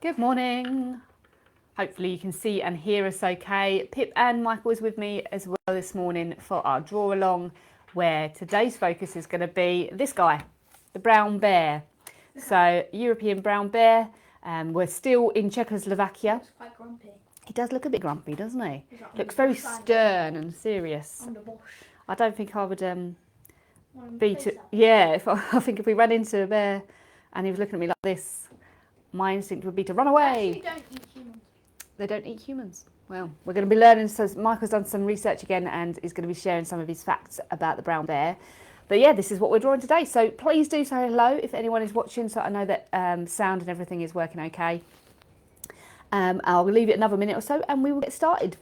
Good morning. Hopefully you can see and hear us okay. Pip and Michael is with me as well this morning for our draw along, where today's focus is going to be this guy, the brown bear. So European brown bear. We're still in Czechoslovakia. He's quite grumpy. He does look a bit grumpy, doesn't he? Like Looks very stern and serious. On the bush. I don't think I would I think if we ran into a bear and he was looking at me like this, my instinct would be to run away. They don't eat humans. They don't eat humans. Well, we're going to be learning. So Michael's done some research again and is going to be sharing some of his facts about the brown bear. But yeah, this is what we're drawing today. So please do say hello if anyone is watching, so I know that sound and everything is working okay. I'll leave it another minute or so and we will get started.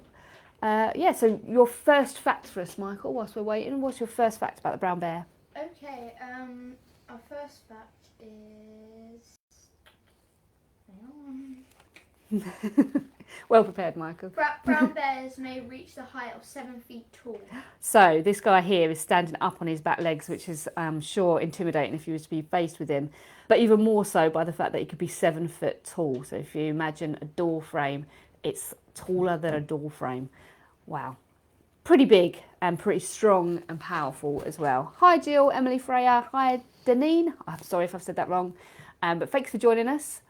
So your first fact for us, Michael, whilst we're waiting. What's your first fact about the brown bear? Okay, our first fact is... Hang on. Well prepared, Michael. Brown bears may reach the height of 7 feet tall. So this guy here is standing up on his back legs, which is, I'm sure, intimidating if you was to be faced with him. But even more so by the fact that he could be 7 foot tall. So if you imagine a door frame, it's taller than a door frame. Wow. Pretty big and pretty strong and powerful as well. Hi Jill, Emily Freya, hi Deneen. I'm sorry if I've said that wrong. But thanks for joining us.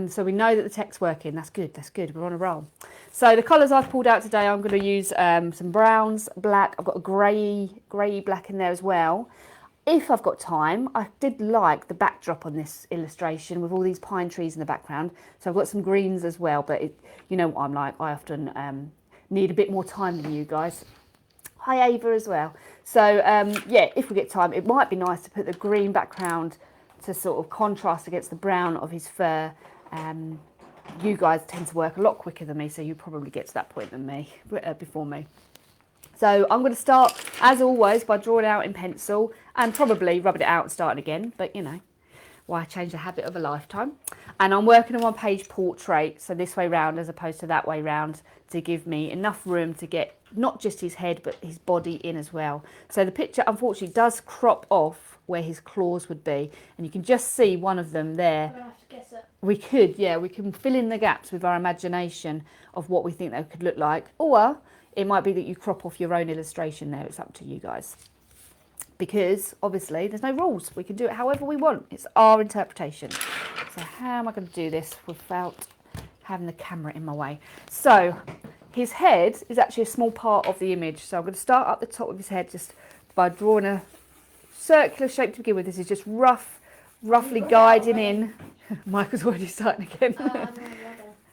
So we know that the tech's working. That's good. We're on a roll. So the colours I've pulled out today, I'm going to use some browns, black. I've got a grey black in there as well. If I've got time, I did like the backdrop on this illustration with all these pine trees in the background. So I've got some greens as well, but you know what I'm like. I often need a bit more time than you guys. Hi Ava as well. So if we get time, it might be nice to put the green background to sort of contrast against the brown of his fur. You guys tend to work a lot quicker than me, so you probably get to that point before me. So I'm going to start, as always, by drawing out in pencil and probably rubbing it out and starting again. But, you know, why change the habit of a lifetime? And I'm working on one-page portrait, so this way round as opposed to that way round, to give me enough room to get not just his head, but his body in as well. So the picture, unfortunately, does crop off where his claws would be. And you can just see one of them there. I'm going to have to guess it. We can fill in the gaps with our imagination of what we think they could look like. Or it might be that you crop off your own illustration there. It's up to you guys. Because, obviously, there's no rules. We can do it however we want. It's our interpretation. So how am I going to do this without having the camera in my way? So his head is actually a small part of the image. So I'm going to start up the top of his head just by drawing a circular shape to begin with. This is just roughly guiding in. Michael's already starting again.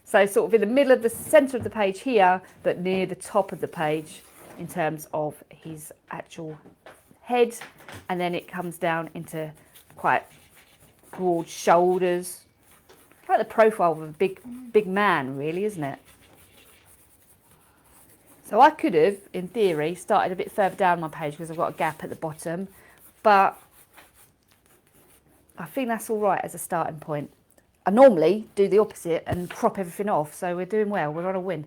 So sort of in the middle of the centre of the page here, but near the top of the page in terms of his actual head. And then it comes down into quite broad shoulders. Like the profile of a big man, really, isn't it? So I could have, in theory, started a bit further down my page because I've got a gap at the bottom. But I think that's all right as a starting point. I normally do the opposite and crop everything off, so we're doing well. We're on a win.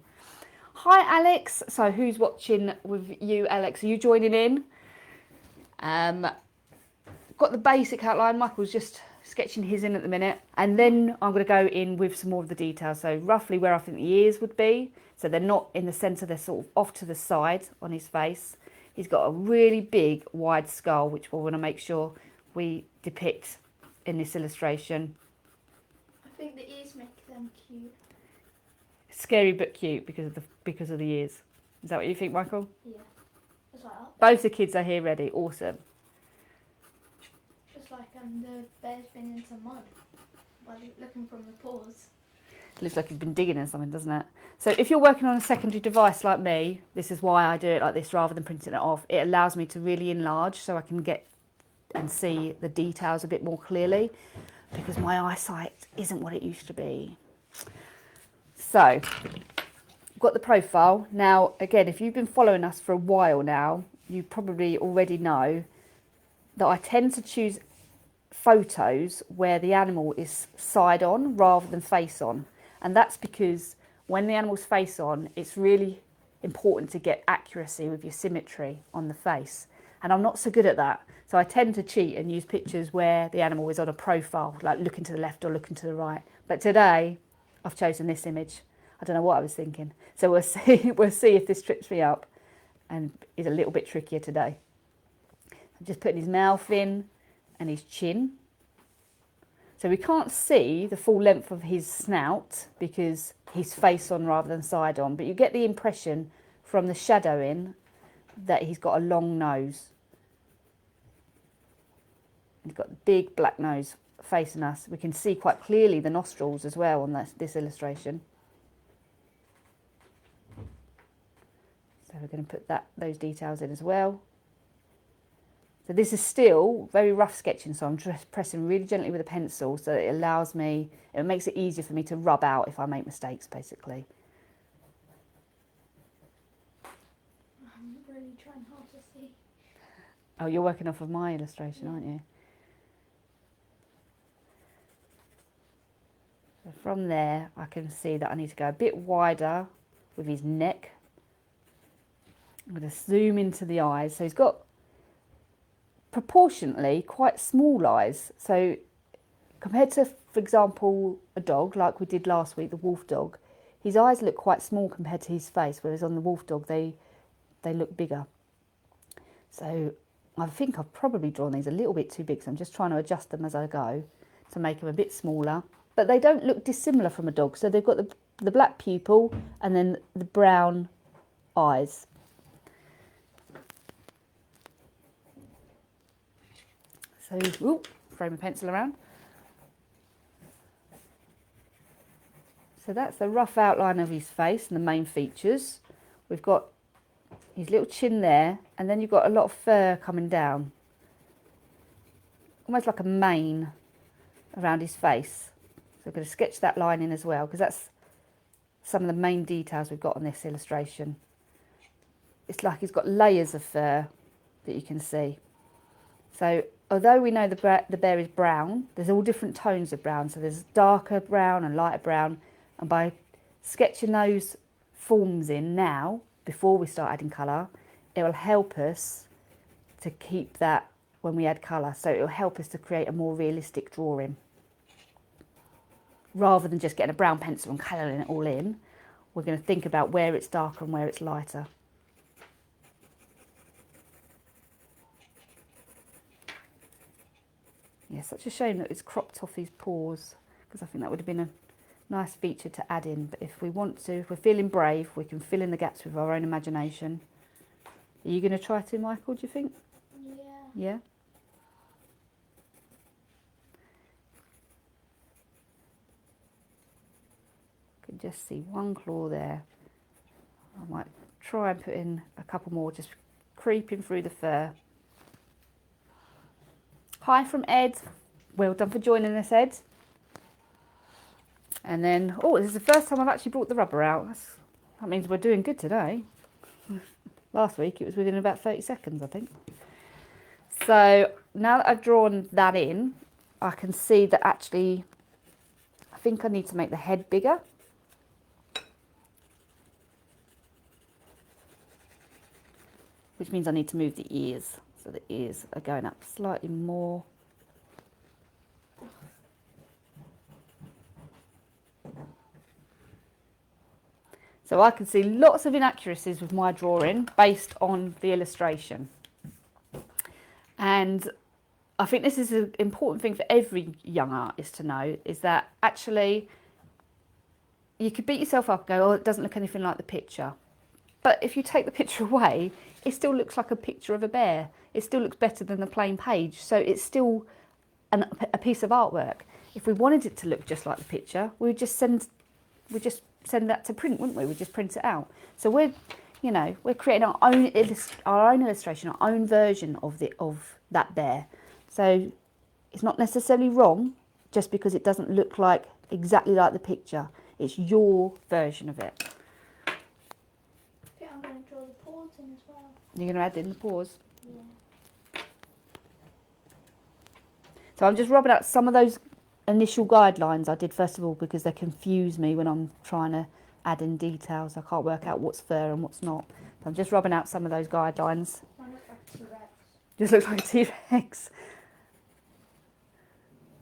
Hi, Alex. So who's watching with you, Alex? Are you joining in? Got the basic outline. Michael's just sketching his in at the minute. And then I'm going to go in with some more of the details. So roughly where I think the ears would be. So they're not in the centre, they're sort of off to the side on his face. He's got a really big, wide skull, which we'll want to make sure we depict in this illustration. I think the ears make them cute. Scary but cute because of the ears. Is that what you think, Michael? Yeah. Just like that. Both the kids are here ready. Awesome. Just like the bear's been into mud by looking from the paws. Looks like he's been digging in something, doesn't it? So if you're working on a secondary device like me, this is why I do it like this rather than printing it off. It allows me to really enlarge so I can get and see the details a bit more clearly because my eyesight isn't what it used to be. So I've got the profile. Now, again, if you've been following us for a while now, you probably already know that I tend to choose photos where the animal is side on rather than face on. And that's because when the animal's face on, it's really important to get accuracy with your symmetry on the face. And I'm not so good at that. So I tend to cheat and use pictures where the animal is on a profile, like looking to the left or looking to the right. But today, I've chosen this image. I don't know what I was thinking. So we'll see, we'll see if this trips me up and is a little bit trickier today. I'm just putting his mouth in and his chin. So we can't see the full length of his snout because he's face on rather than side on, but you get the impression from the shadowing that he's got a long nose. He's got a big black nose facing us. We can see quite clearly the nostrils as well on this illustration. So we're going to put those details in as well. So this is still very rough sketching, so I'm just pressing really gently with a pencil so that it allows me, it makes it easier for me to rub out if I make mistakes, basically. I'm really trying hard to see. Oh, you're working off of my illustration, aren't you? So from there, I can see that I need to go a bit wider with his neck. I'm going to zoom into the eyes. So he's got proportionately quite small eyes. So compared to, for example, a dog like we did last week, the wolf dog, his eyes look quite small compared to his face, whereas on the wolf dog they look bigger. So I think I've probably drawn these a little bit too big, so I'm just trying to adjust them as I go to make them a bit smaller. But they don't look dissimilar from a dog. So they've got the black pupil and then the brown eyes. So, ooh, throw my pencil around. So that's the rough outline of his face and the main features. We've got his little chin there, and then you've got a lot of fur coming down. Almost like a mane around his face. So I'm going to sketch that line in as well, because that's some of the main details we've got on this illustration. It's like he's got layers of fur that you can see. So although we know the bear is brown, there's all different tones of brown. So there's darker brown and lighter brown. And by sketching those forms in now, before we start adding colour, it will help us to keep that when we add colour. So it will help us to create a more realistic drawing. Rather than just getting a brown pencil and colouring it all in, we're going to think about where it's darker and where it's lighter. Yeah, such a shame that it's cropped off his paws, because I think that would have been a nice feature to add in. But if we want to, if we're feeling brave, we can fill in the gaps with our own imagination. Are you going to try to, Michael, do you think? Yeah. Yeah? Can just see one claw there. I might try and put in a couple more, just creeping through the fur. Hi from Ed. Well done for joining us, Ed. And then, oh, this is the first time I've actually brought the rubber out. That means we're doing good today. Last week it was within about 30 seconds, I think. So now that I've drawn that in, I can see that actually, I think I need to make the head bigger. Which means I need to move the ears. So the ears are going up slightly more. So I can see lots of inaccuracies with my drawing based on the illustration. And I think this is an important thing for every young artist to know, is that actually you could beat yourself up and go, oh, it doesn't look anything like the picture. But if you take the picture away, it still looks like a picture of a bear. It still looks better than the plain page. So it's still a piece of artwork. If we wanted it to look just like the picture, we'd just send that to print, wouldn't we? We'd just print it out. So we're creating our own illustration, our own version of that bear. So it's not necessarily wrong just because it doesn't look like exactly like the picture. It's your version of it. Okay, I'm going to draw the paws in as well. You're going to add in the paws. Yeah. So I'm just rubbing out some of those initial guidelines I did first of all, because they confuse me when I'm trying to add in details. I can't work out what's fur and what's not. So I'm just rubbing out some of those guidelines. Mine looks like a T-Rex. Just looks like a T-Rex.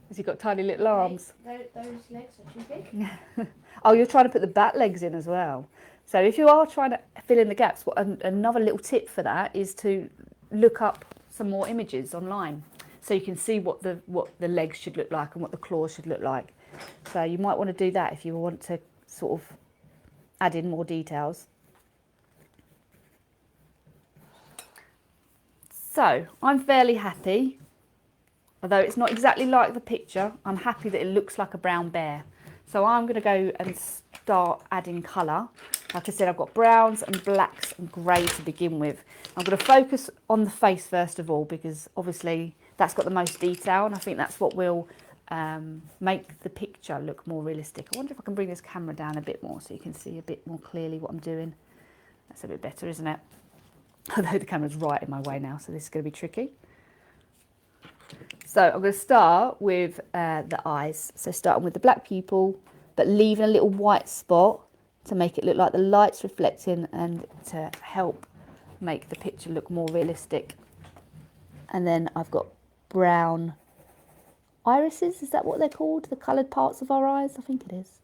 Has he got tiny little arms? Those legs are too big. Oh, you're trying to put the back legs in as well. So if you are trying to fill in the gaps, another little tip for that is to look up some more images online, so you can see what the legs should look like and what the claws should look like. So you might want to do that if you want to sort of add in more details. So I'm fairly happy, although it's not exactly like the picture. I'm happy that it looks like a brown bear. So I'm going to go and start adding colour. Like I said, I've got browns and blacks and grey to begin with. I'm going to focus on the face first of all, because obviously that's got the most detail, and I think that's what will make the picture look more realistic. I wonder if I can bring this camera down a bit more so you can see a bit more clearly what I'm doing. That's a bit better, isn't it? Although the camera's right in my way now, so this is going to be tricky. So I'm going to start with the eyes. So starting with the black pupil, but leaving a little white spot to make it look like the light's reflecting and to help make the picture look more realistic. And then I've got brown irises, is that what they're called? The coloured parts of our eyes? I think it is.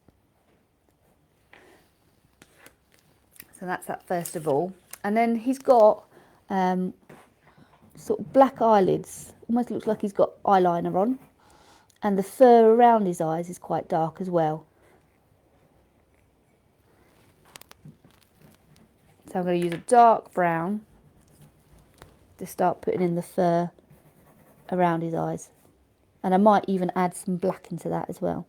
So that's that first of all. And then he's got sort of black eyelids. Almost looks like he's got eyeliner on. And the fur around his eyes is quite dark as well. So I'm going to use a dark brown to start putting in the fur around his eyes. And I might even add some black into that as well.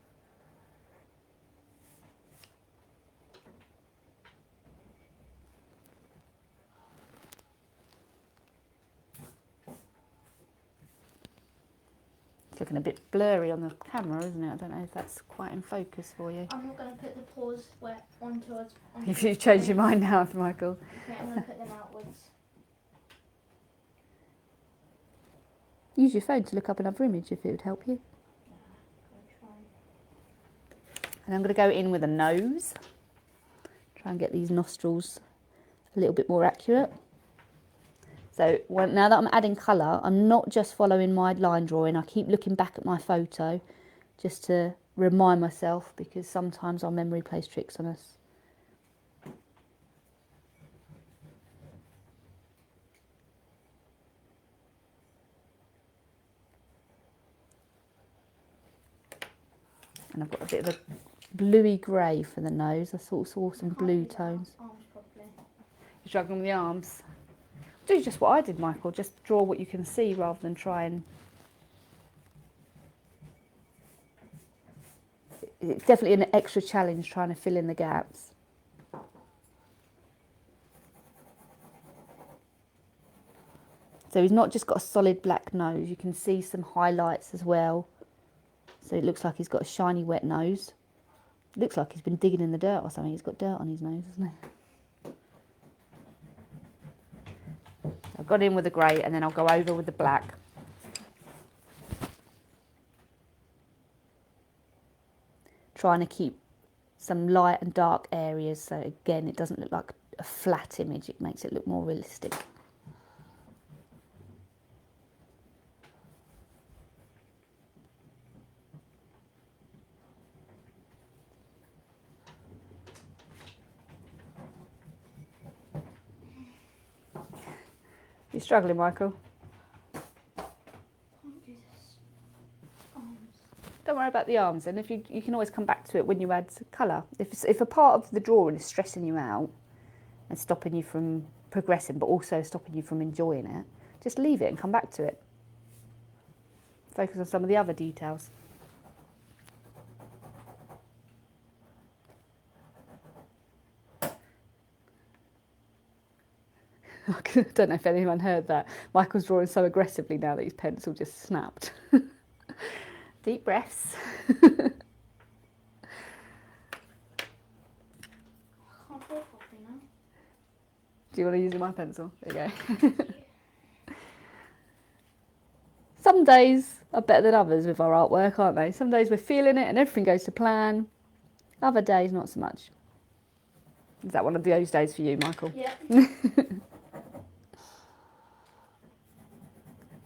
It's looking a bit blurry on the camera, isn't it? I don't know if that's quite in focus for you. I'm not going to put the paws onto us. If you've changed your mind now, Michael. Okay, I'm going to put them outwards. Use your phone to look up another image if it would help you. And I'm going to go in with a nose. Try and get these nostrils a little bit more accurate. So now that I'm adding colour, I'm not just following my line drawing. I keep looking back at my photo just to remind myself, because sometimes our memory plays tricks on us. And I've got a bit of a bluey grey for the nose. I sort of saw some blue tones. You're struggling with the arms? Do just what I did, Michael. Just draw what you can see rather than try and... It's definitely an extra challenge trying to fill in the gaps. So he's not just got a solid black nose. You can see some highlights as well. So it looks like he's got a shiny wet nose. It looks like he's been digging in the dirt or something. He's got dirt on his nose, hasn't he? I've got in with the grey and then I'll go over with the black. Trying to keep some light and dark areas, so again it doesn't look like a flat image, it makes it look more realistic. You're struggling, Michael? Don't worry about the arms, and if you can always come back to it when you add colour. If a part of the drawing is stressing you out and stopping you from progressing, but also stopping you from enjoying it, just leave it and come back to it. Focus on some of the other details. I don't know if anyone heard that. Michael's drawing so aggressively now that his pencil just snapped. Deep breaths. Can't draw properly now. Do you want to use my pencil? There you go. Some days are better than others with our artwork, aren't they? Some days we're feeling it and everything goes to plan. Other days, not so much. Is that one of those days for you, Michael? Yeah.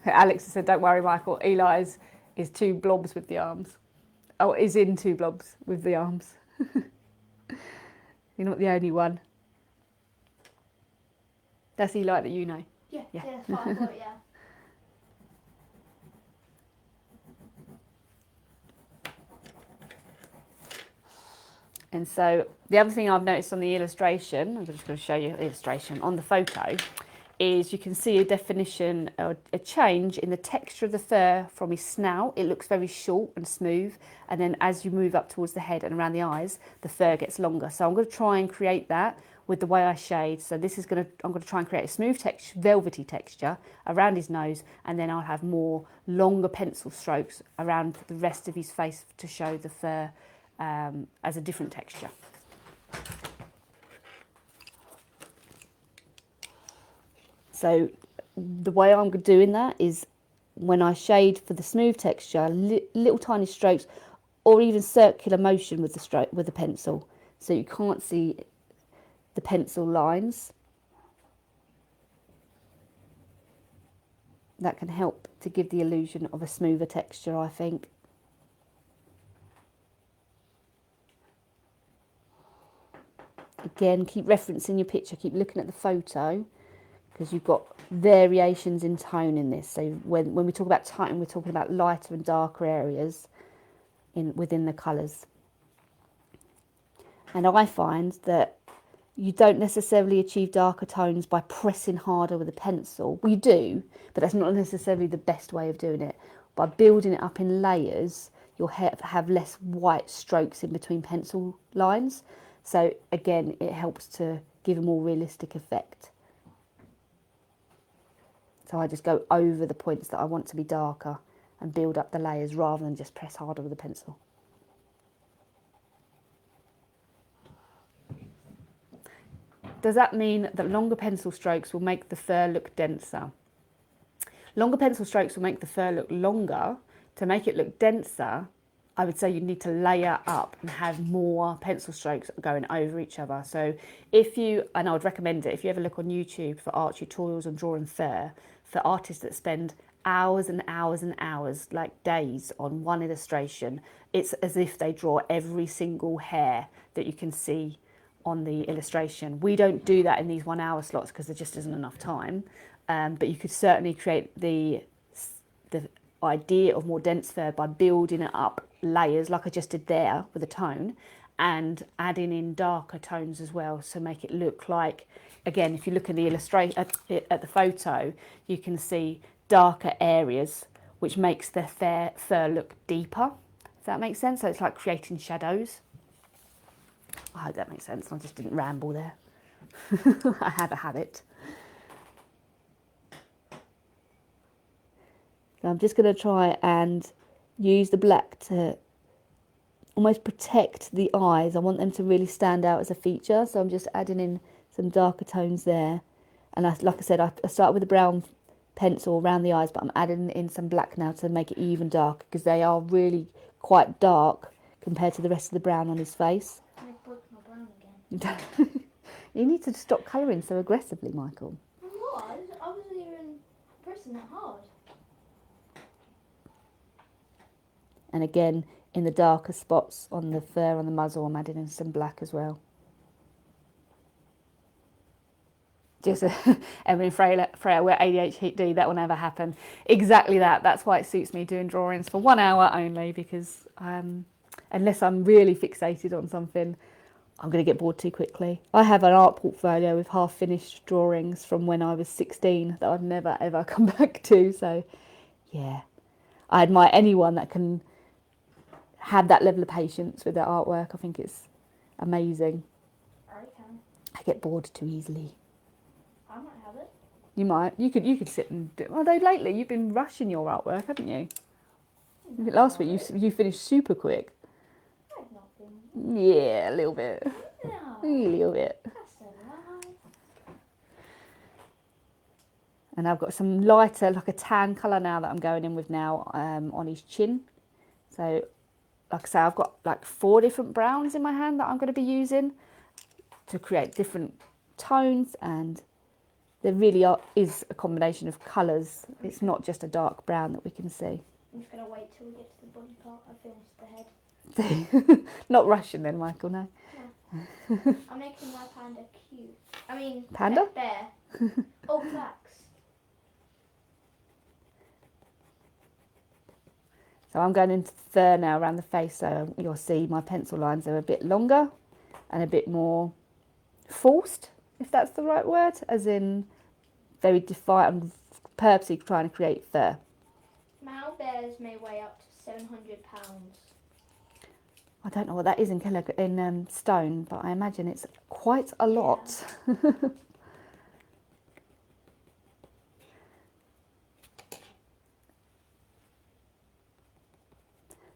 Alex has said, don't worry, Michael. Eli's is two blobs with the arms. Oh, is in two blobs with the arms. You're not the only one. That's Eli that you know. Yeah, Yeah. yeah, that's what I thought, yeah. And so the other thing I've noticed on the illustration, I'm just going to show you the illustration on the photo, is you can see a definition or a change in the texture of the fur from his snout. It looks very short and smooth, and then as you move up towards the head and around the eyes, the fur gets longer. So I'm going to try and create that with the way I shade. So this is I'm going to try and create a smooth texture, velvety texture around his nose, and then I'll have more longer pencil strokes around the rest of his face to show the fur as a different texture. So the way I'm doing that is when I shade for the smooth texture, little tiny strokes or even circular motion with the pencil, so you can't see the pencil lines. That can help to give the illusion of a smoother texture, I think. Again, keep referencing your picture, keep looking at the photo, because you've got variations in tone in this. So when we talk about tone, we're talking about lighter and darker areas within the colours. And I find that you don't necessarily achieve darker tones by pressing harder with a pencil. Well, you do, but that's not necessarily the best way of doing it. By building it up in layers, you'll have less white strokes in between pencil lines. So again, it helps to give a more realistic effect. So I just go over the points that I want to be darker and build up the layers rather than just press harder with a pencil. Does that mean that longer pencil strokes will make the fur look denser? Longer pencil strokes will make the fur look longer. To make it look denser, I would say you need to layer up and have more pencil strokes going over each other. So and I would recommend it, if you ever look on YouTube for art tutorials on drawing fur, for artists that spend hours and hours and hours, like days on one illustration, it's as if they draw every single hair that you can see on the illustration. We don't do that in these 1 hour slots because there just isn't enough time. But you could certainly create the idea of more dense fur by building it up layers like I just did there with a tone, and adding in darker tones as well, so make it look like, again, if you look at the illustration at the photo, you can see darker areas, which makes the fur look deeper, if that makes sense. So it's like creating shadows. I hope that makes sense. I just didn't ramble there. I have a habit. So I'm just going to try and use the black to almost protect the eyes. I want them to really stand out as a feature. So I'm just adding in some darker tones there. And like I said, I start with a brown pencil around the eyes, but I'm adding in some black now to make it even darker, because they are really quite dark compared to the rest of the brown on his face. I broke my brown again. You need to stop colouring so aggressively, Michael. What? I wasn't even pressing that hard. And again, in the darker spots on the fur on the muzzle, I'm adding in some black as well. Just Evelyn Freya, we're ADHD, that will never happen. Exactly that. That's why it suits me doing drawings for 1 hour only, because unless I'm really fixated on something, I'm going to get bored too quickly. I have an art portfolio with half-finished drawings from when I was 16 that I've never, ever come back to. So, yeah, I admire anyone that can have that level of patience with their artwork. I think it's amazing. I can. I get bored too easily. I might have it. You might. You could sit and do. Although lately you've been rushing your artwork, haven't you? Last week you finished super quick. I've not been. Yeah, a little bit. No. A little bit. That's a lie. And I've got some lighter, like a tan colour now that I'm going in with now on his chin. So, like I say, I've got like 4 different browns in my hand that I'm going to be using to create different tones, and there really is a combination of colours. It's not just a dark brown that we can see. I'm just going to wait till we get to the body part. I finished the head. Not Russian then, Michael, no. I'm making my panda cute. I mean, Panda? bear. Oh, facts. So I'm going into the fur now around the face, so you'll see my pencil lines are a bit longer and a bit more forced, if that's the right word, as in very defined. I'm purposely trying to create fur. Male bears may weigh up to 700 pounds. I don't know what that is in stone, but I imagine it's quite a lot. Yeah.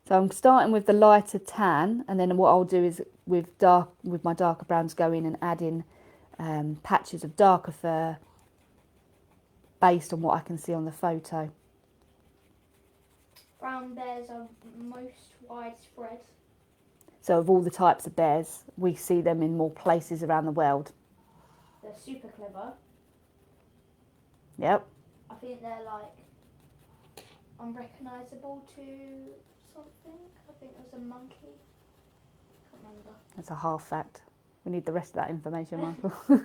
So I'm starting with the lighter tan, and then what I'll do is with my darker browns go in and add in patches of darker fur based on what I can see on the photo. Brown bears are most widespread. So of all the types of bears, we see them in more places around the world. They're super clever. Yep. I think they're like unrecognisable to something. I think there's a monkey. Can't remember. That's a half fact. We need the rest of that information, Michael. They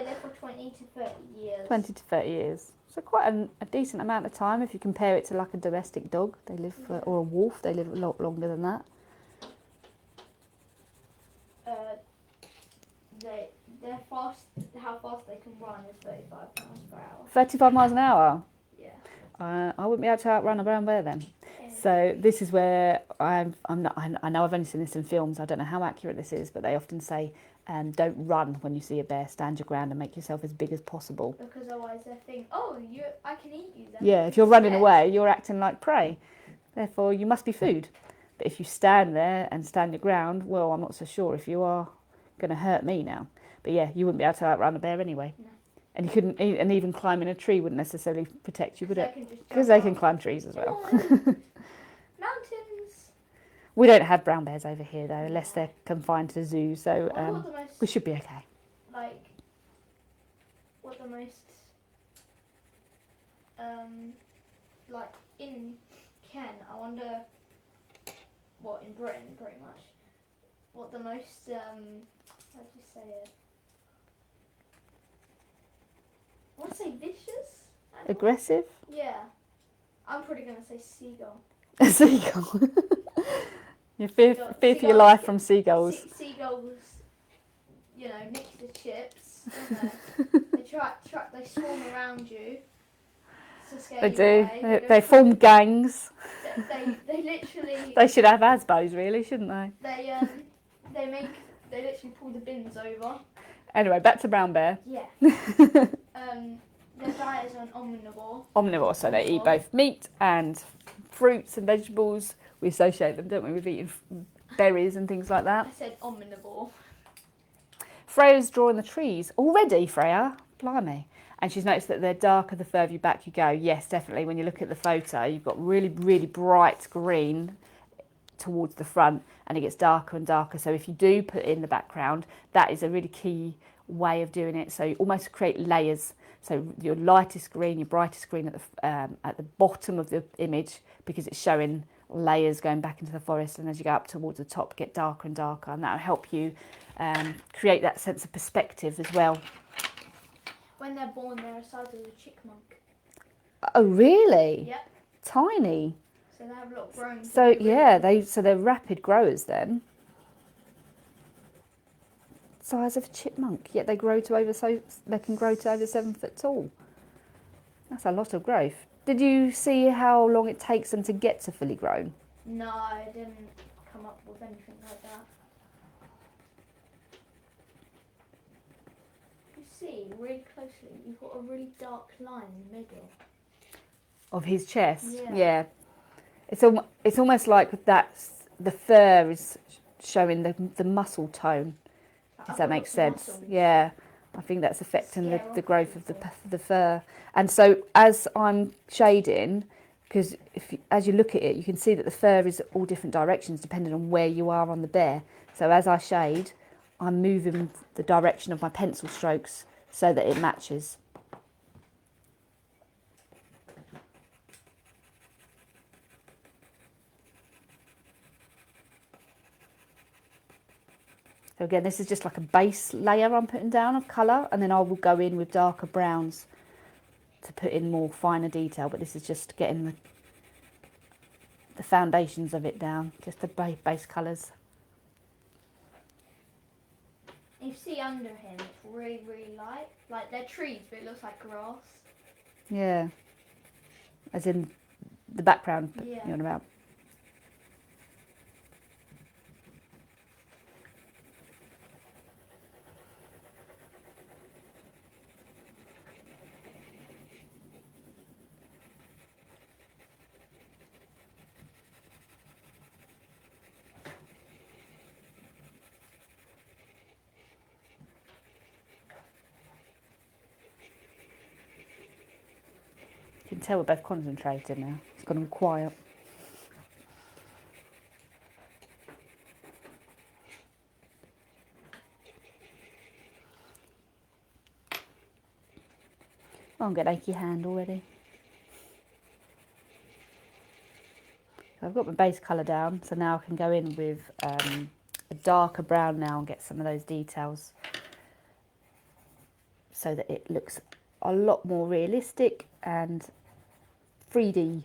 live for 20 to 30 years. 20 to 30 years. So quite a decent amount of time if you compare it to like a domestic dog. They live for, or a wolf, they live a lot longer than that. They're fast. How fast they can run is 35 miles per hour. 35 miles an hour? Yeah. I wouldn't be able to outrun a brown bear then. Yeah. So this is where I'm not. I know I've only seen this in films. I don't know how accurate this is, but they often say, "Don't run when you see a bear. Stand your ground and make yourself as big as possible." Because otherwise they think, "Oh, I can eat you then." Yeah, if you're running Yes. away, you're acting like prey. Therefore, you must be food. But if you stand there and stand your ground, well, I'm not so sure if you are going to hurt me now. But yeah, you wouldn't be able to outrun a bear anyway. No. And you couldn't, and even climbing a tree wouldn't necessarily protect you, would it? Because Because they can climb trees as well. Mountains. We don't have brown bears over here though, unless they're confined to zoos. So What the most, we should be okay. like, what the most, like in Ken, I wonder, what in Britain pretty much, what the most, how do you say it? I want to say vicious? Aggressive? Yeah. I'm probably going to say seagull. A seagull. You fear for your Seagulls- life from seagulls. Seagulls, you know, nick the chips, don't they? They swarm around you to scare They you do. away. They form gangs. They literally. They should have asbos, really, shouldn't they? They literally pull the bins over. Anyway, back to brown bear. Yeah. Their diet is an omnivore. Omnivore, so they eat both meat and fruits and vegetables. We associate them, don't we, with eating berries and things like that. I said omnivore. Freya's drawing the trees. Already, Freya? Blimey. And she's noticed that they're darker the further back you go. Yes, definitely. When you look at the photo, you've got really, really bright green towards the front and it gets darker and darker. So if you do put in the background, that is a really key way of doing it. So you almost create layers. So your lightest green, your brightest green at the bottom of the image, because it's showing layers going back into the forest, and as you go up towards the top get darker and darker, and that will help you create that sense of perspective as well. When they're born, they're the size of a chipmunk. Oh really? Yep. Tiny. So they have a lot of growing. So yeah, they're rapid growers then. Size of a chipmunk, yet they can grow to over 7 foot tall. That's a lot of growth. Did you see how long it takes them to get to fully grown? No, I didn't come up with anything like that. You see really closely, you've got a really dark line in the middle. Of his chest? Yeah. It's almost like the fur is showing the muscle tone. If that makes sense. Yeah, I think that's affecting the growth of the fur. And so as I'm shading, because as you look at it, you can see that the fur is all different directions depending on where you are on the bear. So as I shade, I'm moving the direction of my pencil strokes so that it matches. So again, this is just like a base layer I'm putting down of colour, and then I will go in with darker browns to put in more finer detail, but this is just getting the foundations of it down, just the base colours. You see under him, it's really, really light. Like they're trees, but it looks like grass. Yeah. As in the background Yeah. you're on about. You can tell we're both concentrated now. It's gone all quiet. Oh, I'm getting an achy hand already. So I've got my base colour down, so now I can go in with a darker brown now and get some of those details so that it looks a lot more realistic and 3D.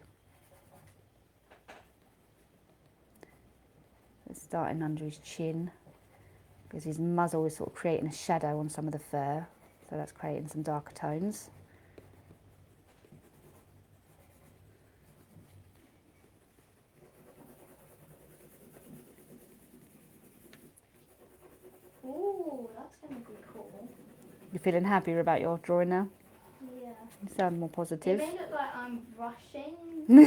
It's starting under his chin because his muzzle is sort of creating a shadow on some of the fur, so that's creating some darker tones. Ooh, that's gonna be cool. You feeling happier about your drawing now? Yeah. You sound more It positive. may look like I'm rushing. No.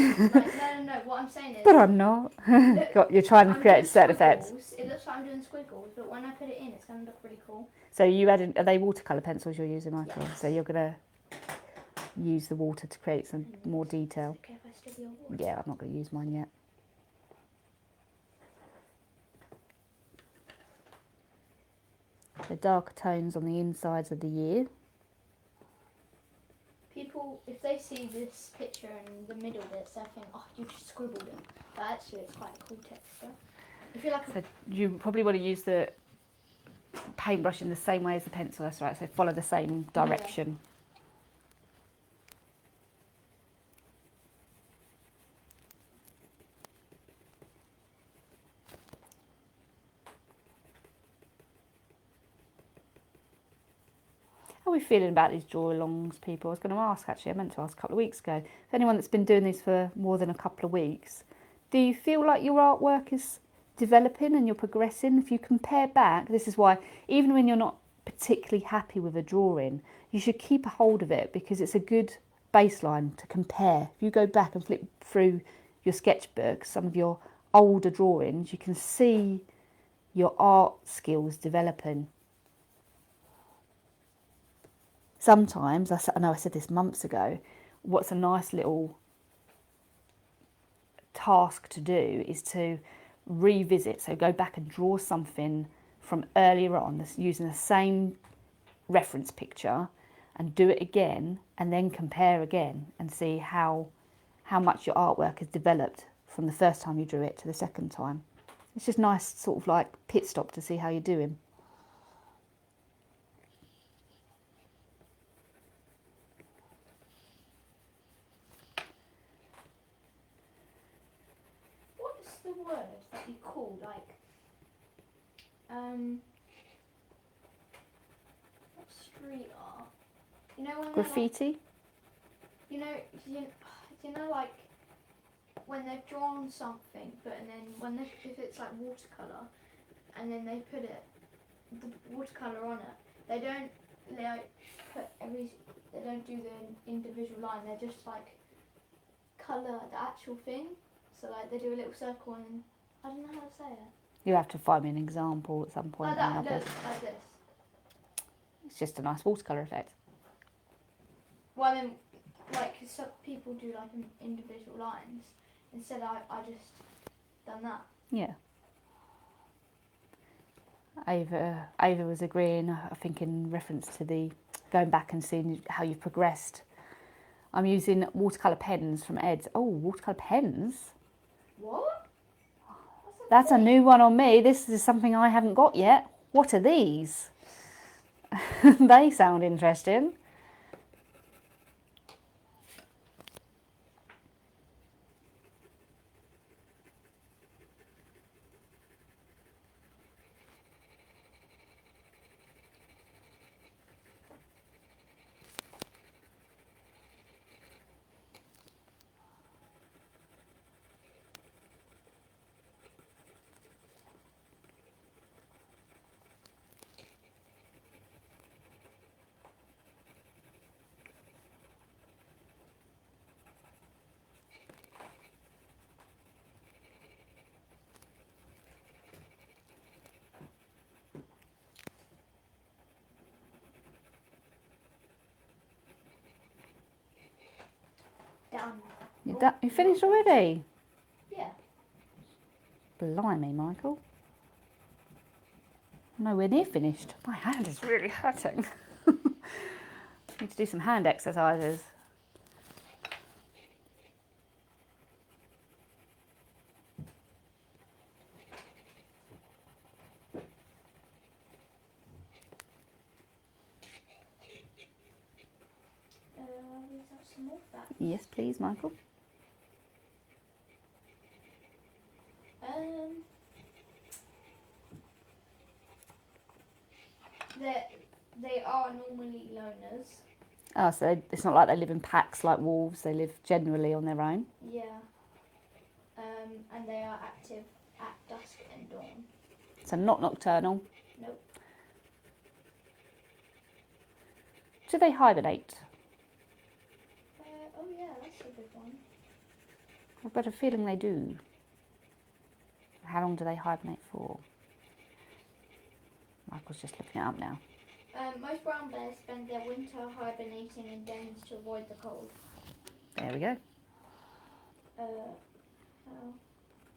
What I'm saying is. But I'm not. Look, You're trying to I'm create doing certain effects. squiggles. It looks like I'm doing squiggles, but when I put it in, it's gonna look really cool. So you added, are they watercolour pencils you're using, Michael? Yes. So you're going to use the water to create some more detail. Okay, if I stick your water. Yeah, I'm not going to use mine yet. The darker tones on the insides of the ear. People, if they see this picture in the middle bits, they'll think, oh, you just scribbled it. But actually, it's quite a cool texture. I feel like So you probably want to use the paintbrush in the same way as the pencil, that's right, so follow the same direction. How are we feeling about these draw-alongs, people? I was going to ask, actually, I meant to ask a couple of weeks ago. If anyone that's been doing these for more than a couple of weeks, do you feel like your artwork is developing and you're progressing? If you compare back, this is why, even when you're not particularly happy with a drawing, you should keep a hold of it because it's a good baseline to compare. If you go back and flip through your sketchbook, some of your older drawings, you can see your art skills developing. Sometimes, I know I said this months ago, what's a nice little task to do is to revisit, so go back and draw something from earlier on using the same reference picture and do it again and then compare again and see how much your artwork has developed from the first time you drew it to the second time. It's just nice sort of like pit stop to see how you're doing. what's the word that you call, like, street art? You know when Graffiti? Like, you know, like when they've drawn something, but and then if it's like watercolor, and then they put the watercolor on it, they don't do the individual line. They just like color the actual thing. So like they do a little circle and I don't know how to say it. You have to find me an example at some point. Like this. It's just a nice watercolour effect. Well then, like some people do like individual lines. Instead, I just done that. Yeah. Ava was agreeing, I think, in reference to the going back and seeing how you've progressed. I'm using watercolour pens from Ed's. Oh, watercolour pens? What? That's a new one on me. This is something I haven't got yet. What are these? They sound interesting. Done. You finished already? Yeah. Blimey, Michael. Nowhere near finished. My hand is really hurting. Need to do some hand exercises. Let's have some more facts. Yes, please, Michael. They are normally loners. Oh, so it's not like they live in packs like wolves. They live generally on their own. Yeah. And they are active at dusk and dawn. So not nocturnal. Nope. Do they hibernate? Oh yeah, that's a good one. I've got a feeling they do. How long do they hibernate for? Michael's just looking it up now. Most brown bears spend their winter hibernating in dens to avoid the cold. There we go. Oh.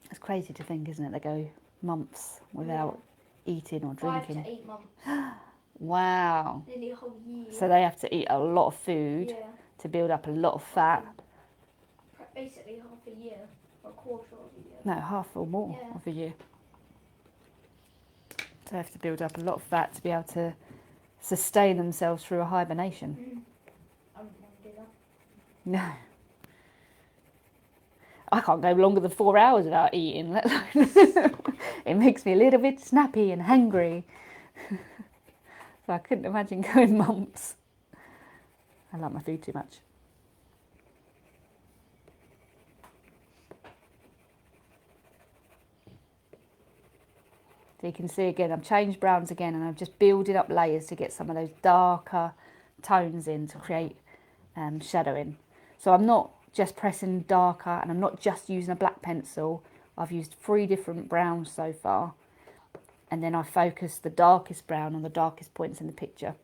It's crazy to think, isn't it? They go months without eating or 5 drinking. to 8 months. Wow. Nearly a whole year. So they have to eat a lot of food to build up a lot of fat. Basically half a year, or a quarter of a year. No, half or more of a year. So they have to build up a lot of fat to be able to sustain themselves through a hibernation. I wouldn't want to do that. No. I can't go longer than 4 hours without eating, let alone. It makes me a little bit snappy and hungry. So I couldn't imagine going months. I like my food too much. So you can see again, I've changed browns again and I'm just building up layers to get some of those darker tones in to create shadowing. So I'm not just pressing darker and I'm not just using a black pencil. I've used 3 different browns so far. And then I focus the darkest brown on the darkest points in the picture.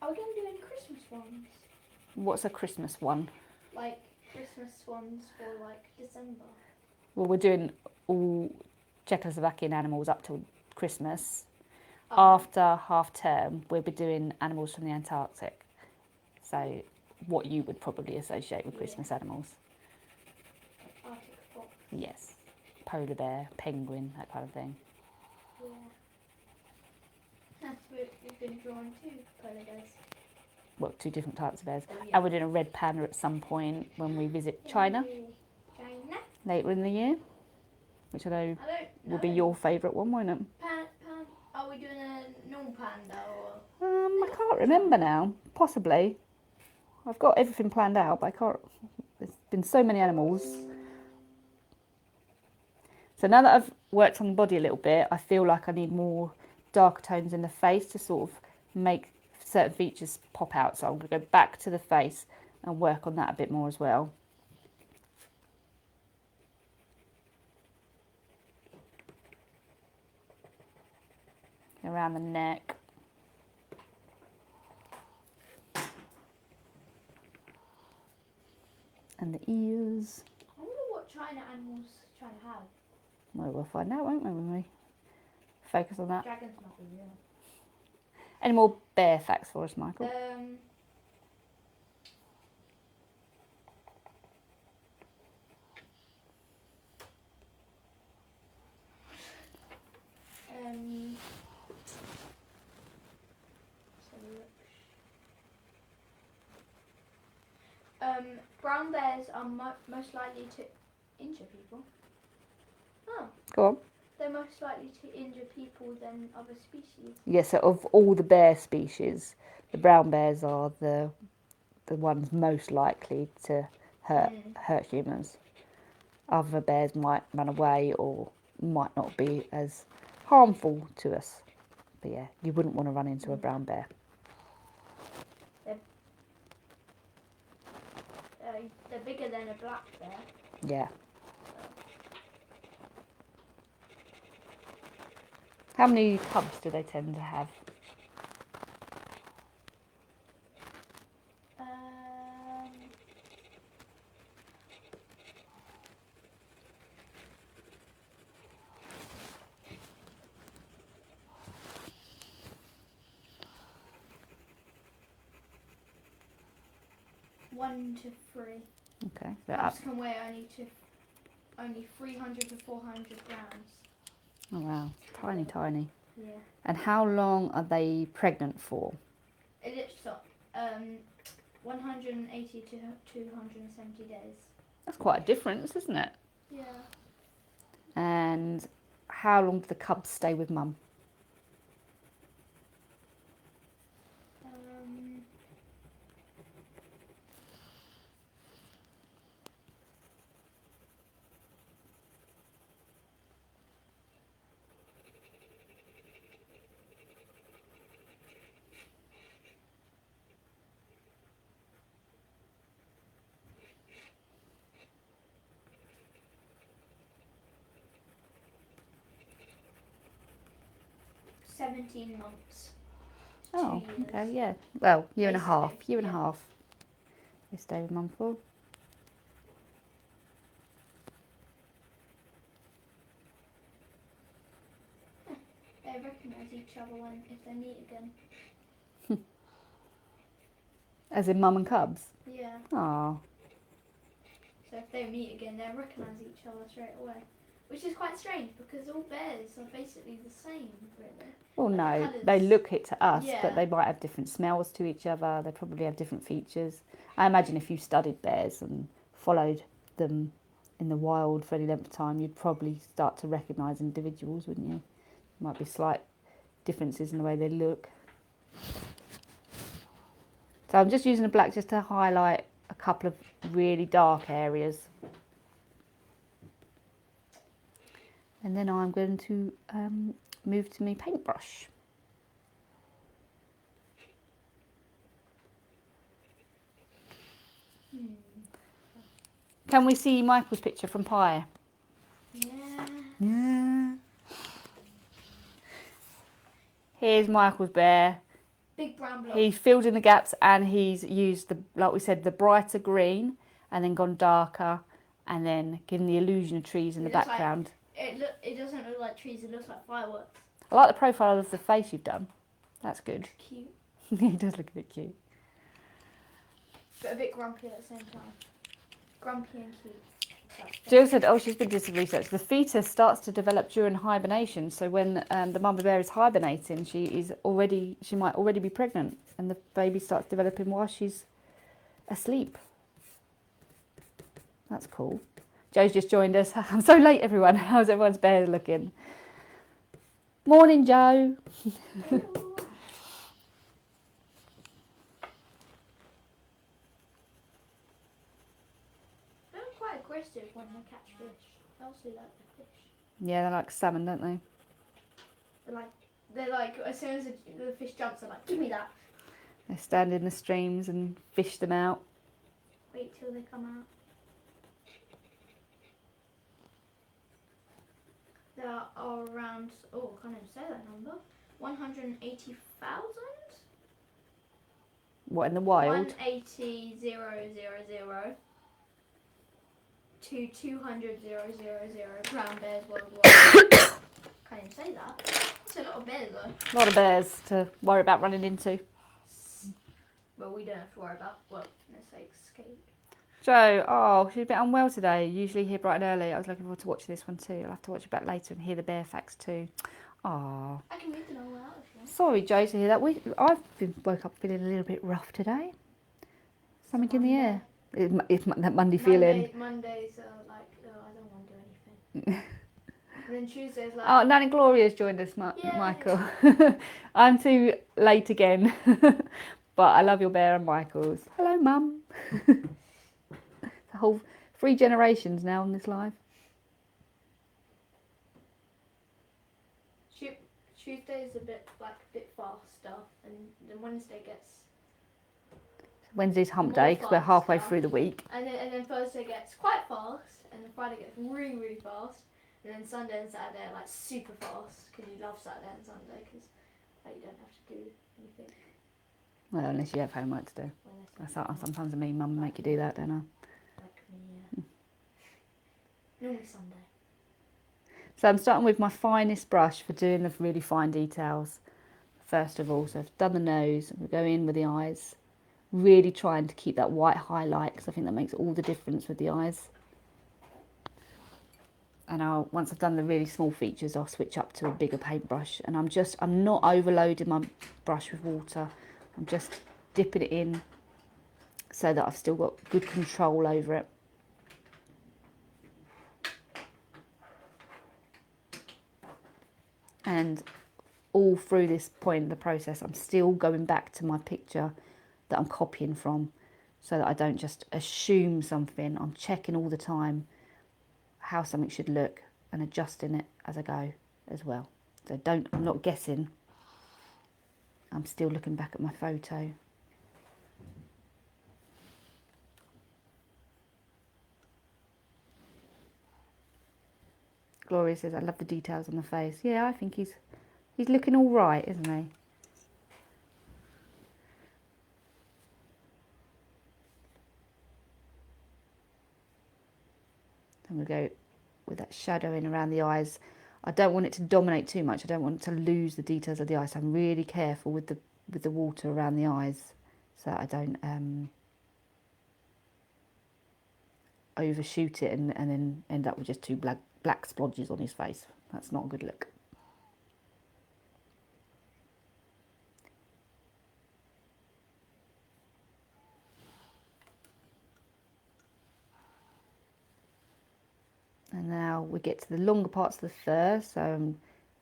Are we going to do any Christmas ones? What's a Christmas one? Like Christmas ones for like December. Well, we're doing all Czechoslovakian animals up till Christmas. Oh. After half term, we'll be doing animals from the Antarctic. So what you would probably associate with Christmas animals. Arctic fox. Yes. Polar bear, penguin, that kind of thing. Yeah. We've been drawn 2 polar bears. Well, 2 different types of bears. Oh, yeah. And we're doing a red panda at some point when we visit China later in the year, which I know will be your favourite one, won't it? Are we doing a normal panda or? I can't remember now. Possibly. I've got everything planned out, but I can't. There's been so many animals. So now that I've worked on the body a little bit, I feel like I need more darker tones in the face to sort of make certain features pop out. So I'm going to go back to the face and work on that a bit more as well. Around the neck. And the ears. I wonder what China animals trying to have. Well, we'll find out, won't we, when we focus on that. Dragons might be real. Any more bear facts for us, Michael? Brown bears are most likely to injure people. Oh. Go on. They're most likely to injure people than other species. Yeah, so of all the bear species, the brown bears are the ones most likely to hurt humans. Other bears might run away or might not be as harmful to us. But yeah, you wouldn't want to run into a brown bear. They're bigger than a black bear. Yeah. How many cubs do they tend to have? One to three. Okay. So Cubs can weigh only 300 to 400 grams. oh wow, tiny, tiny. Yeah. And how long are they pregnant for? It's 180 to 270 days. That's quite a difference, isn't it? Yeah. And how long do the cubs stay with mum? $17 months. Oh, 2 years. okay, yeah. Well, year and a half. Basically, Year and a yeah. half. They stay with mum for. They recognise each other if they meet again. As in mum and cubs? Yeah. Oh. So if they meet again, they'll recognise each other straight away. Which is quite strange because all bears are basically the same, really. Well, Like no, the colours. they look it to us, Yeah. but they might have different smells to each other. They probably have different features. I imagine if you studied bears and followed them in the wild for any length of time, you'd probably start to recognise individuals, wouldn't you? Might be slight differences in the way they look. So I'm just using the black just to highlight a couple of really dark areas. And then I'm going to move to my paintbrush. Can we see Michael's picture from Pi? Yeah. Yeah. Here's Michael's bear. Big brown blob. He's filled in the gaps and he's used, like we said, the brighter green and then gone darker and then given the illusion of trees in the background. It doesn't look like trees, it looks like fireworks. I like the profile of the face you've done. That's good. It's cute. He does look a bit cute. But a bit grumpy at the same time. Grumpy and cute. Jill said, oh, she's been doing some research. The fetus starts to develop during hibernation. So when the mama bear is hibernating, she might already be pregnant, and the baby starts developing while she's asleep. That's cool. Joe's just joined us. I'm so late, everyone. How's everyone's bear looking? Morning, Joe. Aggressive when they catch fish. They also like the fish. Yeah, they like salmon, don't they? They're like as soon as the fish jumps, they're like, give me that. They stand in the streams and fish them out. Wait till they come out. There are around, I can't even say that number, 180,000? What, in the wild? 180,000 to 200,000 brown bears worldwide. Can't even say that. That's a lot of bears though. A lot of bears to worry about running into. Well, we don't have to worry about, let's say escape. Joe, oh, she's a bit unwell today. Usually here bright and early. I was looking forward to watching this one too. I'll have to watch it back later and hear the bear facts too. Oh. I can read them all out if you want. Sorry, Joe, to hear that. I've woke up feeling a little bit rough today. Something in the air. It's that Monday feeling. Mondays are like, oh, I don't want to do anything. And then Tuesday's like, Oh, Nanny Gloria's joined us, yeah. Michael. I'm too late again. But I love your bear and Michael's. Hello, Mum. The whole 3 generations now in this life. Tuesday's a bit faster, and then Wednesday gets. Wednesday's hump More day because we're halfway faster. through the week. And then Thursday gets quite fast, and then Friday gets really, really fast, and then Sunday and Saturday are like super fast because you love Saturday and Sunday because like, you don't have to do anything. Well, unless you have homework to do. Sometimes me and Mum make you do that, don't I? Like me, yeah. Normally Sunday. So I'm starting with my finest brush for doing the really fine details. First of all, so I've done the nose, we go in with the eyes. Really trying to keep that white highlight because I think that makes all the difference with the eyes. And once I've done the really small features, I'll switch up to a bigger paintbrush. And I'm not overloading my brush with water. I'm just dipping it in so that I've still got good control over it. And all through this point in the process, I'm still going back to my picture that I'm copying from so that I don't just assume something. I'm checking all the time how something should look and adjusting it as I go as well. So I'm not guessing. I'm still looking back at my photo. Gloria says, I love the details on the face. Yeah, I think he's looking all right, isn't he? I'm going to go with that shadowing around the eyes. I don't want it to dominate too much. I don't want to lose the details of the eyes. So I'm really careful with the water around the eyes so that I don't overshoot it and then end up with just 2 black splodges on his face. That's not a good look. And now we get to the longer parts of the fur. So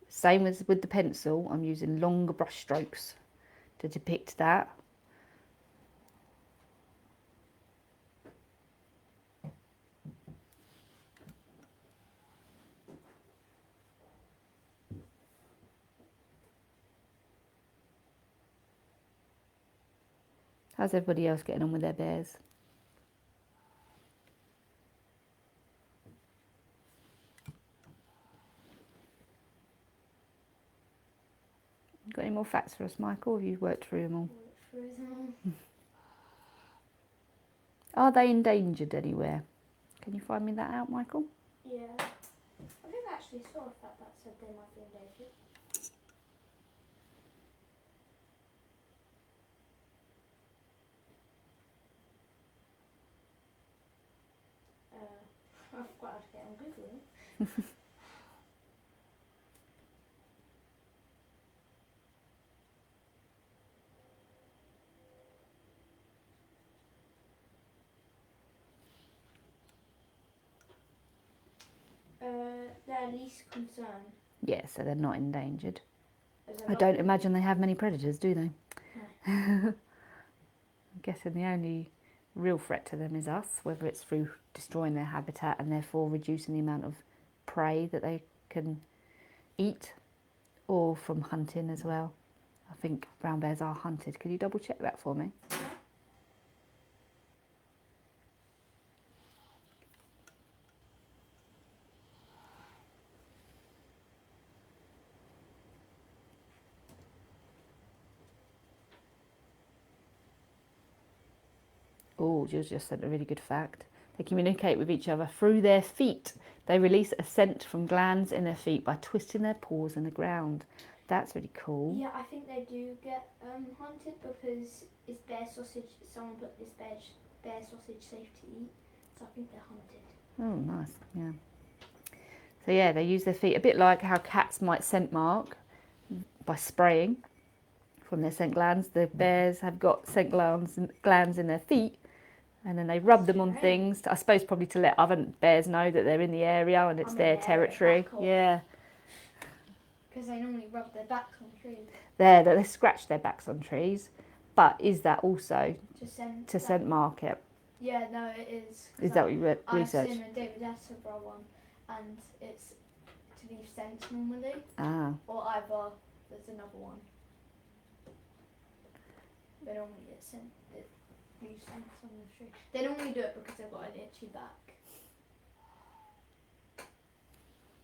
same as with the pencil, I'm using longer brush strokes to depict that. How's everybody else getting on with their bears? Got any more facts for us, Michael? Have you worked through them all? Are they endangered anywhere? Can you find me that out, Michael? Yeah. I think I actually saw a fact that said they might be endangered. I've got to get on Google. Their least concern. Yeah, so they're not endangered. I don't imagine they have many predators, do they? No. I'm guessing the only real threat to them is us, whether it's through destroying their habitat and therefore reducing the amount of prey that they can eat, or from hunting as well. I think brown bears are hunted. Could you double check that for me? Oh, Jules just said a really good fact. They communicate with each other through their feet. They release a scent from glands in their feet by twisting their paws in the ground. That's really cool. Yeah, I think they do get hunted because it's bear sausage. Someone put this bear sausage safe to eat, so I think they're hunted. Oh, nice. Yeah. So yeah, they use their feet a bit like how cats might scent mark by spraying from their scent glands. The bears have got scent glands in their feet, And then they rub them on Strange. things, I suppose probably to let other bears know that they're in the area and it's I'm their gonna tear it territory. back off. Yeah. Because they normally rub their backs on trees. They scratch their backs on trees. But is that also To scent mark it? Yeah, no, it is. Is that what you I've researched? seen a David Attenborough one, and it's to leave scents normally, Ah. or either there's another one. They normally get scent. It leaves scents on the tree. They normally do it because they've got an itchy back.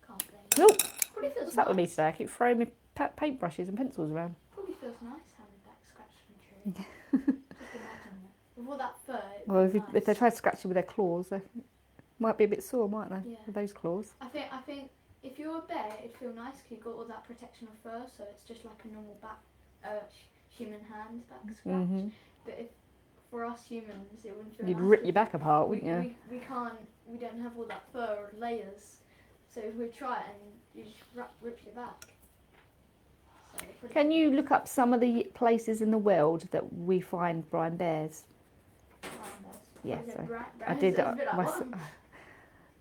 Can't blame them. Nope. Probably feels What's that with me nice. today? I keep throwing my paintbrushes and pencils around. Probably feels nice having back scratched from a tree. Just imagine that. With all that fur. Well, if nice. they try to scratch you with their claws, they might be a bit sore, mightn't they? Yeah. With those claws. I think if you're a bear, it'd feel nice because you've got all that protection of fur, so it's just like a normal back, human hand back scratch. Mm-hmm. But if for us humans, it wouldn't feel You'd nice. rip your back apart, wouldn't you? We don't have all that fur or layers, so if we try it and you just rip your back. So Can you look up some of the places in the world that we find brown bears? Yeah, Is it so brown I did. bears? It's a bit like, what?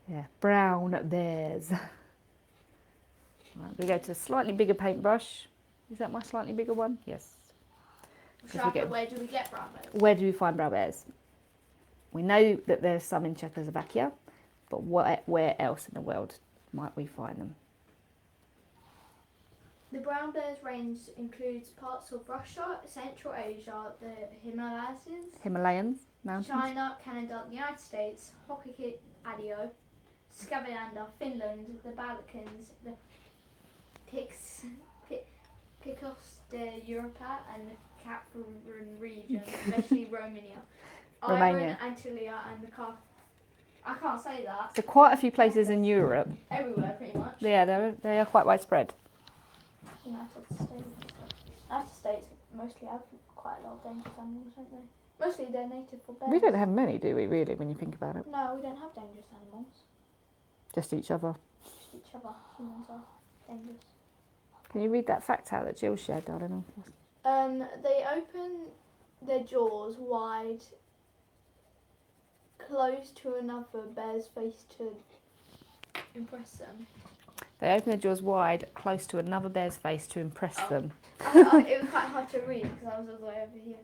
Yeah, brown bears. Right, we go to a slightly bigger paintbrush. Is that my slightly bigger one? Yes. Where do we get brown bears? Where do we find brown bears? We know that there's some in Czechoslovakia, but where else in the world might we find them? The brown bears range includes parts of Russia, Central Asia, the Himalayan mountains. China, Canada, the United States, Hokkaido, Scandinavia, Finland, the Balkans, the Picos de Europa, and the Capricorn region, especially Romania, Ireland, Antalya, and the I can't say that. So quite a few places in Europe. Everywhere, pretty much. Yeah, they are quite widespread. United States mostly have quite a lot of dangerous animals, don't they? Mostly they're native for bears. We don't have many, do we, really, when you think about it? No, we don't have dangerous animals. Just each other. Just each other. Humans are dangerous. Can you read that fact out that Jill shared, darling? They open their jaws wide, close to another bear's face to impress them. They open their jaws wide, close to another bear's face to impress them. It was quite hard to read because I was all the way over here.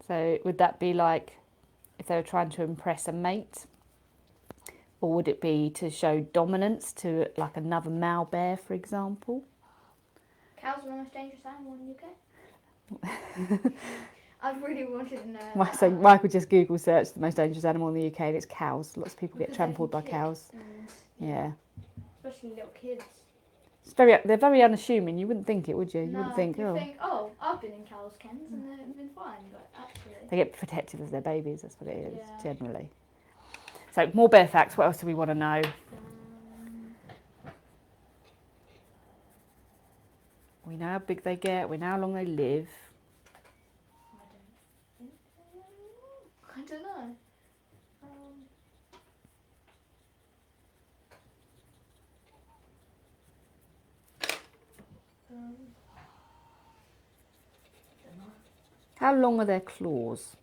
So would that be like if they were trying to impress a mate? Or would it be to show dominance to like another male bear, for example? Cows are the most dangerous animal in the UK. I really wanted to know. So Michael just Google searched the most dangerous animal in the UK and it's cows. Lots of people get Because trampled they by can cows. kick Yeah. Especially little kids. They're very unassuming. You wouldn't think it, would you? You No, wouldn't think, you oh. think, I've been in cows' kens and they've been fine, but actually. They get protective of their babies, that's what it is, Yeah. generally. So, more bear facts. What else do we want to know? We know how big they get. We know how long they live. I don't know. How long are their claws?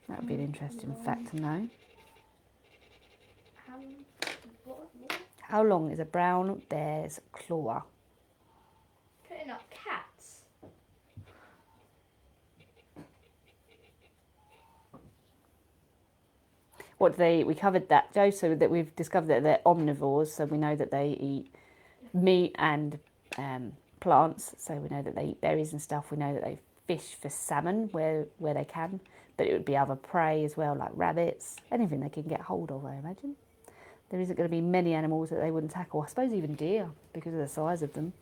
That would be an interesting fact to know. What? How long is a brown bear's claw? Putting up cats. What do they eat? We covered that, Joe, so that we've discovered that they're omnivores, so we know that they eat meat and plants, so we know that they eat berries and stuff. We know that they fish for salmon where they can, but it would be other prey as well, like rabbits, anything they can get hold of, I imagine. There isn't going to be many animals that they wouldn't tackle. I suppose even deer, because of the size of them.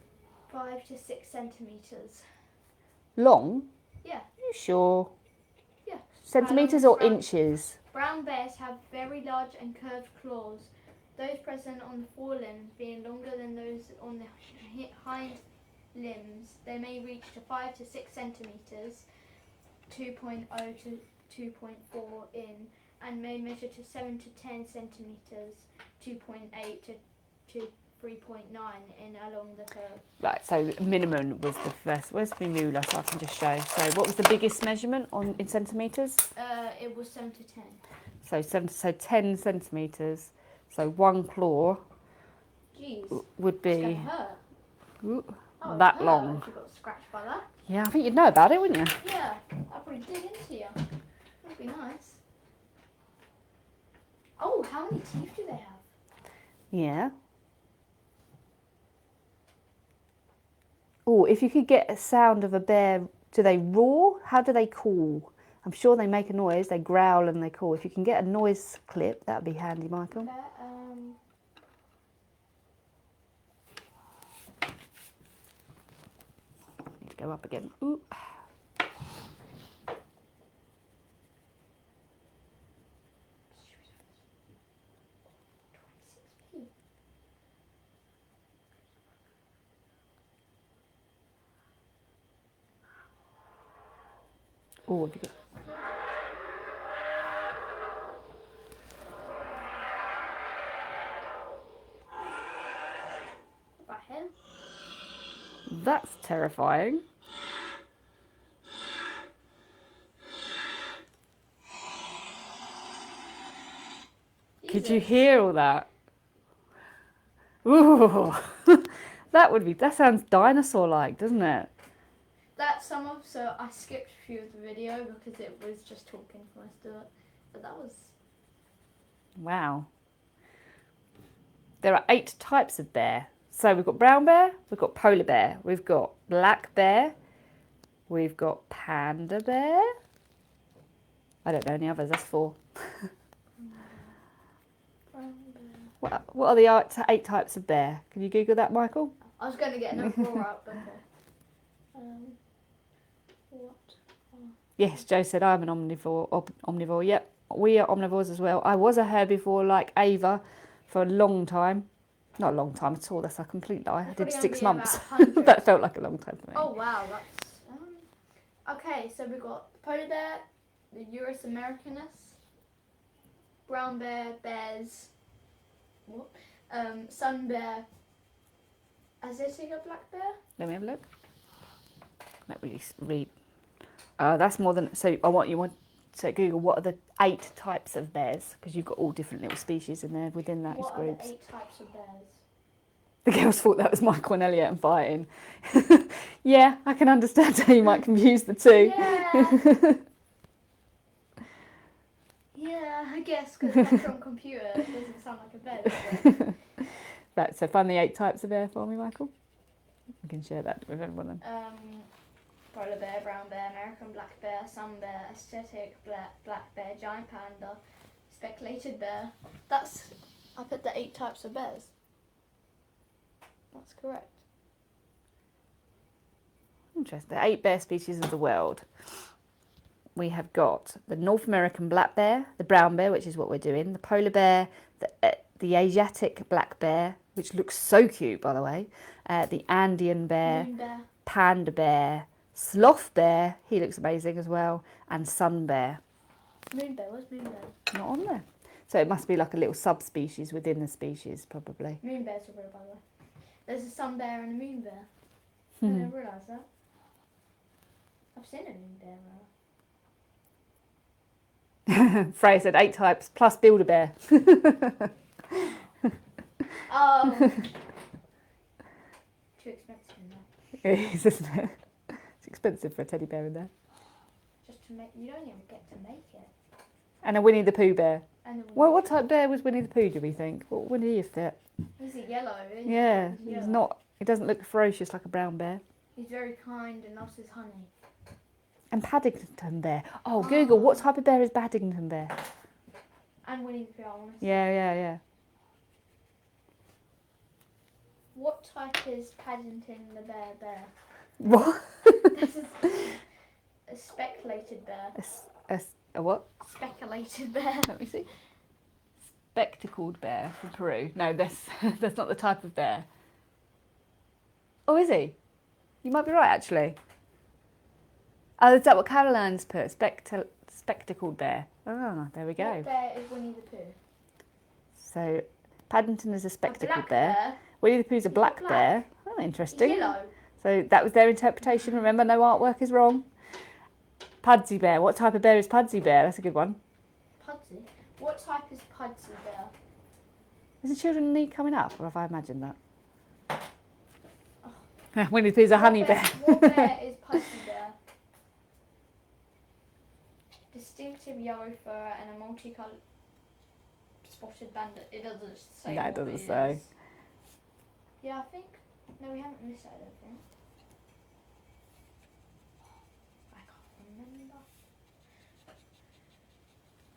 5 to 6 centimetres. Long? Yeah. Are you sure? Yeah. Centimetres How long or is brown- inches? Brown bears have very large and curved claws, those present on the forelimbs being longer than those on the hind limbs. They may reach to 5 to 6 centimetres, 2.0 to 2.4 in, and may measure to 7 to 10 centimetres, 2.8 to 3.9 in along the curve. Right, so minimum was the first. Where's the ruler so I can just show? So what was the biggest measurement in centimetres? It was 7 to 10. So 10 centimetres. So one claw Jeez. would It's be gonna hurt. Oh, that it hurt long. if you got scratched by that. Yeah, I think you'd know about it, wouldn't you? Yeah, I'll probably dig into you. That'd be nice. Oh, how many teeth do they have? Yeah. Oh, if you could get a sound of a bear, do they roar? How do they call? I'm sure they make a noise. They growl and they call. If you can get a noise clip, that would be handy, Michael. Okay, Need to go up again. Ooh. Oh, have you got... about him. That's terrifying. Could you Jesus. hear all that? Ooh, that sounds dinosaur-like, doesn't it? That's some of, so I skipped a few of the video because it was just talking for most of it. But that was... Wow. There are 8 types of bear. So we've got brown bear, we've got polar bear, we've got black bear, we've got panda bear. I don't know any others, that's 4. What are the 8 types of bear? Can you Google that, Michael? I was going to get another roar up, but what? Yes, Joe said I'm an omnivore. Yep, we are omnivores as well. I was a herbivore like Ava for a long time. Not a long time at all, that's a complete lie. I did 6 months. That felt like a long time for me. Oh wow, that's... Okay, so we've got the polar bear, the Urus americanus, brown bear, bears, what? Sun bear, Asiatic black bear. Let me have a look. Let me read. That's more than... So I want you to Google what are the 8 types of bears, because you've got all different little species in there within those What groups. are the 8 types of bears? The girls thought that was Michael and Elliot and fighting. Yeah, I can understand how you might confuse the two. Yeah. Yeah, I guess, because it's on computer, it doesn't sound like a bear, does it? Right, so find the 8 types of bear for me, Michael. I can share that with everyone then. Polar bear, brown bear, American black bear, sun bear, aesthetic black bear, giant panda, speculated bear. I put the 8 types of bears. That's correct. Interesting. The 8 bear species of the world. We have got the North American black bear, the brown bear, which is what we're doing, the polar bear, the Asiatic black bear, which looks so cute, by the way, the Andean bear, Moon bear. panda bear, sloth bear, he looks amazing as well, and sun bear. Moon bear, where's moon bear? Not on there. So it must be like a little subspecies within the species, probably. Moon bears are real, by the way. There's a sun bear and a moon bear. I didn't realise that. I've seen a moon bear. Freya said 8 types plus Build-A-Bear. Oh. Too expensive in there. It is, isn't it? It's expensive for a teddy bear in there. Just to make, you don't even get to make it. And a Winnie the Pooh bear. And the Well, what type bear was Winnie the Pooh, do we think? What would he have fit? He's a yellow, isn't Yeah, he? he's not. He doesn't look ferocious like a brown bear. He's very kind and loves his honey. And Paddington bear. Oh, Google, what type of bear is Paddington bear? And Winnie the Pooh, I want to say. Yeah. What type is Paddington the bear? What? This is a speculated bear. A what? Speculated bear. Let me see. Spectacled bear from Peru. No, that's not the type of bear. Oh, is he? You might be right, actually. Oh, is that what Caroline's put? Spectacled bear. Oh, there we go. What bear is Winnie the Pooh? So, Paddington is a spectacled black bear. Winnie the Pooh's a black black. bear. Oh, interesting. Yellow. So that was their interpretation. Remember, no artwork is wrong. Pudsey bear. What type of bear is Pudsey bear? That's a good one. Pudsey. What type is Pudsey bear? Is the Children in Need coming up, or have I imagined that? Winnie the Pooh's a honey bear. What bear is Pudsey bear? Distinctive yellow fur and a multicoloured spotted bandit. It doesn't say. No, it what doesn't it say. is. Yeah, I think. No, we haven't missed it, I don't think. I can't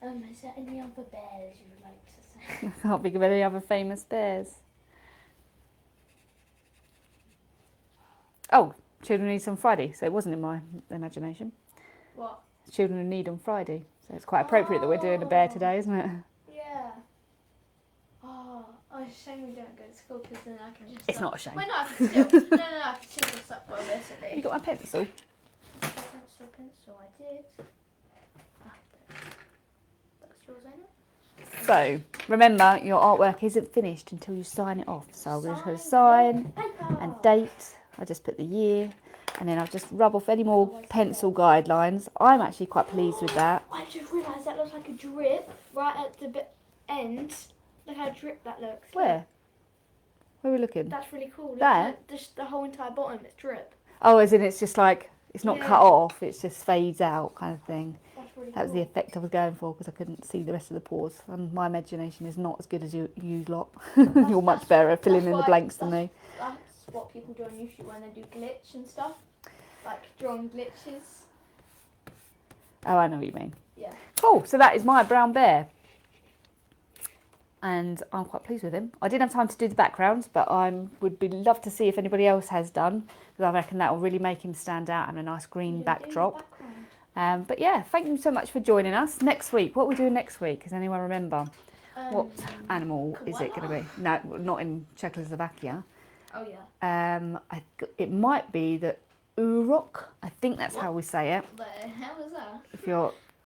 remember. Is there any other bears you would like to say? I can't think of any other famous bears. Oh, Children in Need on Friday. So it wasn't in my imagination. What? Children in Need on Friday. So it's quite appropriate that we're doing a bear today, isn't it? Yeah. Oh, it's a shame we don't go to school because then I can just. It's not a shame. Well, no, I can still. no, I can still just up well, basically. You got my pencil? Pencil, I did. That's yours, ain't it? So, remember, your artwork isn't finished until you sign it off. So I'm going to put a sign and date. I just put the year. And then I'll just rub off any more pencil guidelines. I'm actually quite pleased with that. I just realised that looks like a drip right at the end. Look how drip that looks. Where? Where are we looking? That's really cool. Look, There? look, just the whole entire bottom is drip. Oh, as in it's just like, it's not Yeah. cut off, it just fades out kind of thing. That's really That was cool. the effect I was going for because I couldn't see the rest of the pores. And my imagination is not as good as you lot. You're much better at filling in the blanks than me. That's what people do on YouTube when they do glitch and stuff. Like drawing glitches. Oh, I know what you mean. Yeah. Cool, so that is my brown bear. And I'm quite pleased with him. I didn't have time to do the backgrounds, but I would be love to see if anybody else has done, because I reckon that will really make him stand out and a nice green backdrop. But yeah, thank you so much for joining us. Next week, what are we doing next week? Does anyone remember? What animal is it going to be? No, not in Czechoslovakia. Oh yeah. It might be the Urok. I think that's how we say it. The hell is that? If you're